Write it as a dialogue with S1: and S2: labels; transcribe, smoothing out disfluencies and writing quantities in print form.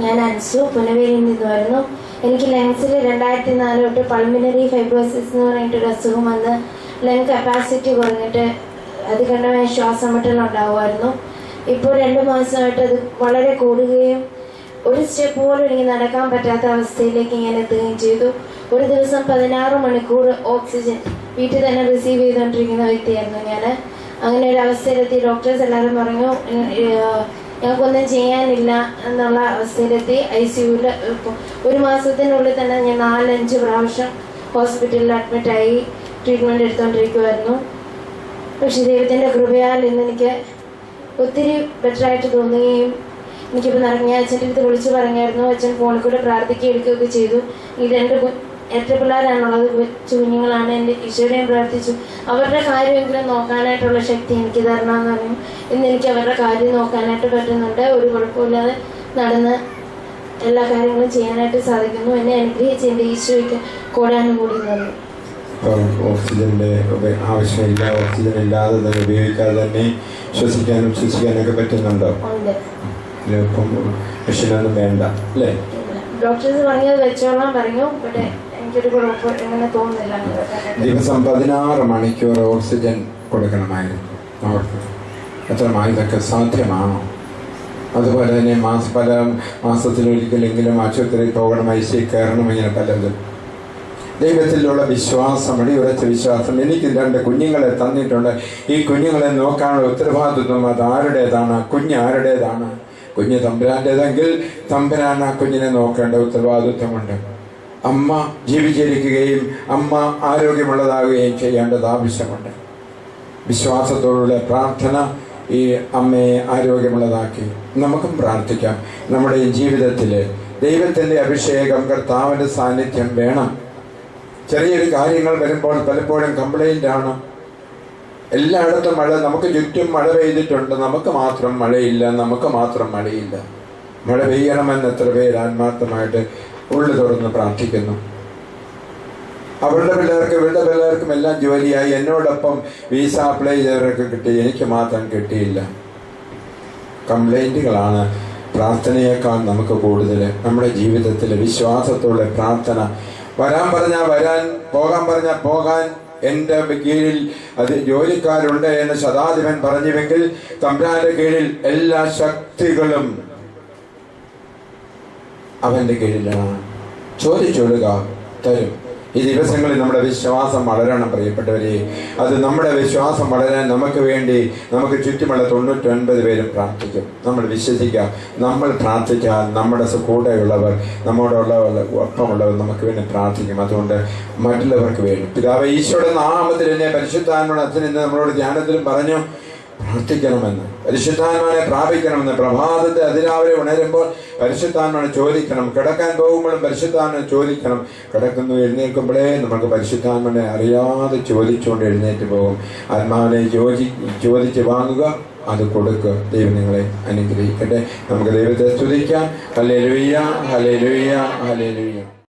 S1: ഞാൻ അൻസു പുനവേലിയിൽ നിന്ന് വരുന്നു. എനിക്ക് ലങ്സിൽ 2004 തൊട്ട് പൾമിനറി ഫൈബ്രോസിസ് എന്ന് പറഞ്ഞിട്ടൊരു അസുഖം വന്ന് ലങ് കപ്പാസിറ്റി കുറഞ്ഞിട്ട് അതികഠിനമായ ശ്വാസം മുട്ടലുണ്ടാവുമായിരുന്നു. ഇപ്പോൾ 2 മാസമായിട്ട് അത് വളരെ കൂടുകയും ഒരു സ്റ്റെപ്പ് പോലും എനിക്ക് നടക്കാൻ പറ്റാത്ത അവസ്ഥയിലേക്ക് ഞാൻ എത്തുകയും ചെയ്തു. ഒരു ദിവസം 16 മണിക്കൂർ ഓക്സിജൻ വീട്ടിൽ തന്നെ റിസീവ് ചെയ്തുകൊണ്ടിരിക്കുന്ന വ്യക്തിയായിരുന്നു ഞാൻ. അങ്ങനെ ഒരു അവസ്ഥയിലെത്തി. ഡോക്ടേഴ്സ് എല്ലാവരും പറഞ്ഞു ഞങ്ങൾക്കൊന്നും ചെയ്യാനില്ല എന്നുള്ള അവസ്ഥയിലെത്തി. ICUവിൽ ഒരു മാസത്തിനുള്ളിൽ തന്നെ ഞാൻ 4-5 പ്രാവശ്യം ഹോസ്പിറ്റലിൽ അഡ്മിറ്റായി ട്രീറ്റ്മെൻറ്റ് എടുത്തുകൊണ്ടിരിക്കുമായിരുന്നു. പക്ഷേ ദൈവത്തിൻ്റെ കൃപയാൽ ഇന്ന് എനിക്ക് ഒത്തിരി ബെറ്ററായിട്ട് തോന്നുകയും എനിക്കിപ്പോൾ ഞാൻ അച്ഛൻ്റെ അടുത്ത് വിളിച്ച് പറഞ്ഞായിരുന്നു. അച്ഛൻ ഫോണിൽ കൂടെ പ്രാർത്ഥിക്കുകയും എടുക്കുകയൊക്കെ ചെയ്തു. ഈ 2 ഇരട്ട പിള്ളേരാണുള്ളത്, കൊച്ചു കുഞ്ഞുങ്ങളാണ്. എൻ്റെ ഈശോയെയും പ്രാർത്ഥിച്ചു അവരുടെ കാര്യമെങ്കിലും നോക്കാനായിട്ടുള്ള ശക്തി എനിക്ക് തരണമെന്ന് പറഞ്ഞു. ഇന്ന് എനിക്ക് അവരുടെ കാര്യം നോക്കാനായിട്ട് പറ്റുന്നുണ്ട്. ഒരു കുഴപ്പമില്ലാതെ നടന്ന് എല്ലാ കാര്യങ്ങളും ചെയ്യാനായിട്ട് സാധിക്കുന്നു. എന്നെ അനുഗ്രഹിച്ച് എൻ്റെ ഈശോയ്ക്ക് കൂടാനുകൂടി തന്നു.
S2: ഓക്സിജന്റെ ആവശ്യമില്ല, ഓക്സിജൻ ഇല്ലാതെ തന്നെ ഉപയോഗിക്കാതെ തന്നെ ശ്വസിക്കാനൊക്കെ പറ്റുന്നുണ്ടോ? ഇപ്പം മെഷീനൊന്നും വേണ്ട അല്ലേ?
S1: ഡോക്ടേഴ്സ് പറഞ്ഞത് വെച്ചോളാൻ പറഞ്ഞു. പക്ഷേ എനിക്കൊരു കുഴപ്പം എങ്ങനെ തോന്നുന്നില്ല.
S2: ദിവസം 16 മണിക്കൂർ ഓക്സിജൻ കൊടുക്കണമായിരുന്നു അവർക്ക്. ഇതൊക്കെ സാധ്യമാണോ? അതുപോലെ തന്നെ പല മാസത്തിലൊരിക്കലെങ്കിലും ആശുപത്രിയിൽ പോകണം, ICU കയറണം, ഇങ്ങനെ പലതും. ദൈവത്തിലുള്ള വിശ്വാസം, അടിയുറച്ച വിശ്വാസം. എനിക്ക് 2 കുഞ്ഞുങ്ങളെ തന്നിട്ടുണ്ട്. ഈ കുഞ്ഞുങ്ങളെ നോക്കാനുള്ള ഉത്തരവാദിത്വം അത് ആരുടേതാണ്? കുഞ്ഞ് ആരുടേതാണ്? കുഞ്ഞ് തമ്പുരാൻ്റേതെങ്കിൽ തമ്പുരാൻ ആ കുഞ്ഞിനെ നോക്കേണ്ട ഉത്തരവാദിത്വമുണ്ട്. അമ്മ ജീവിച്ചിരിക്കുകയും അമ്മ ആരോഗ്യമുള്ളതാകുകയും ചെയ്യേണ്ടത് ആവശ്യമുണ്ട്. വിശ്വാസത്തോടുള്ള പ്രാർത്ഥന ഈ അമ്മയെ ആരോഗ്യമുള്ളതാക്കി. നമുക്കും പ്രാർത്ഥിക്കാം. നമ്മുടെ ജീവിതത്തിൽ ദൈവത്തിൻ്റെ അഭിഷേകം, കർത്താവിൻ്റെ സാന്നിധ്യം വേണം. ചെറിയൊരു കാര്യങ്ങൾ വരുമ്പോൾ പലപ്പോഴും കംപ്ലൈൻ്റ് ആണ്. എല്ലായിടത്തും മഴ, നമുക്ക് ചുറ്റും മഴ പെയ്തിട്ടുണ്ട്, നമുക്ക് മാത്രം മഴയില്ല, നമുക്ക് മാത്രം മഴയില്ല. മഴ പെയ്യണമെന്ന് എത്ര പേര് ആത്മാർത്ഥമായിട്ട് ഉള്ളു തുറന്ന് പ്രാർത്ഥിക്കുന്നു. ഇവരുടെ പിള്ളേർക്കും എല്ലാം ജോലിയായി. എന്നോടൊപ്പം വിസ അപ്ലൈ ചെയ്തവരൊക്കെ കിട്ടി, എനിക്ക് മാത്രം കിട്ടിയില്ല. കംപ്ലൈൻറ്റുകളാണ് പ്രാർത്ഥനയേക്കാൾ നമുക്ക് കൂടുതൽ. നമ്മുടെ ജീവിതത്തിൽ വിശ്വാസത്തോടെ പ്രാർത്ഥന. വരാൻ പറഞ്ഞാൽ വരാൻ, പോകാൻ പറഞ്ഞാൽ പോകാൻ. എൻ്റെ കീഴിൽ അത് ജോലിക്കാരുണ്ട് എന്ന് ശതാധിപൻ പറഞ്ഞുവെങ്കിൽ തമ്പുരാന്റെ കീഴിൽ എല്ലാ ശക്തികളും അവന്റെ കീഴിലാണ്. ചോദിച്ചൊള്ളുക, തരും. ഈ ദിവസങ്ങളിൽ നമ്മുടെ വിശ്വാസം വളരണം പ്രിയപ്പെട്ടവരെ. അത് നമ്മുടെ വിശ്വാസം വളരാൻ നമുക്ക് വേണ്ടി നമുക്ക് ചുറ്റുമുള്ള 99 പേരും പ്രാർത്ഥിക്കും. നമ്മൾ വിശ്വസിക്കുക, നമ്മൾ പ്രാർത്ഥിച്ചാൽ നമ്മുടെ കൂടെയുള്ളവർ, ഒപ്പമുള്ളവർ നമുക്ക് വേണ്ടി പ്രാർത്ഥിക്കും. അതുകൊണ്ട് മറ്റുള്ളവർക്ക് വേണ്ടി പിതാവേ ഈശോയുടെ നാമത്തിൽ എന്നെ പരിശുദ്ധാത്മാവിന്റെ അച്ഛൻ എന്ന് നമ്മളോട് ധ്യാനത്തിലും പറഞ്ഞു പ്രാർത്ഥിക്കണമെന്ന്, പരിശുദ്ധാത്മാവിനെ പ്രാപിക്കണമെന്ന്. പ്രഭാതത്തെ അതിരാവിലെ ഉണരുമ്പോൾ പരിശുദ്ധാത്മാവിനെ ചോദിക്കണം. കിടക്കാൻ പോകുമ്പോഴും പരിശുദ്ധാത്മാവിനെ ചോദിക്കണം. കിടക്കുന്നു എഴുന്നേൽക്കുമ്പോഴേ നമുക്ക് പരിശുദ്ധാത്മാവിനെ അറിയാതെ ചോദിച്ചുകൊണ്ട് എഴുന്നേറ്റ് പോകും. ആത്മാവിനെ ചോദിച്ച് വാങ്ങുക, അത് കൊടുക്കുക. ദൈവം നിങ്ങളെ അനുഗ്രഹിക്കട്ടെ. നമുക്ക് ദൈവത്തെ സ്തുതിക്കാം. Hallelujah, hallelujah, hallelujah.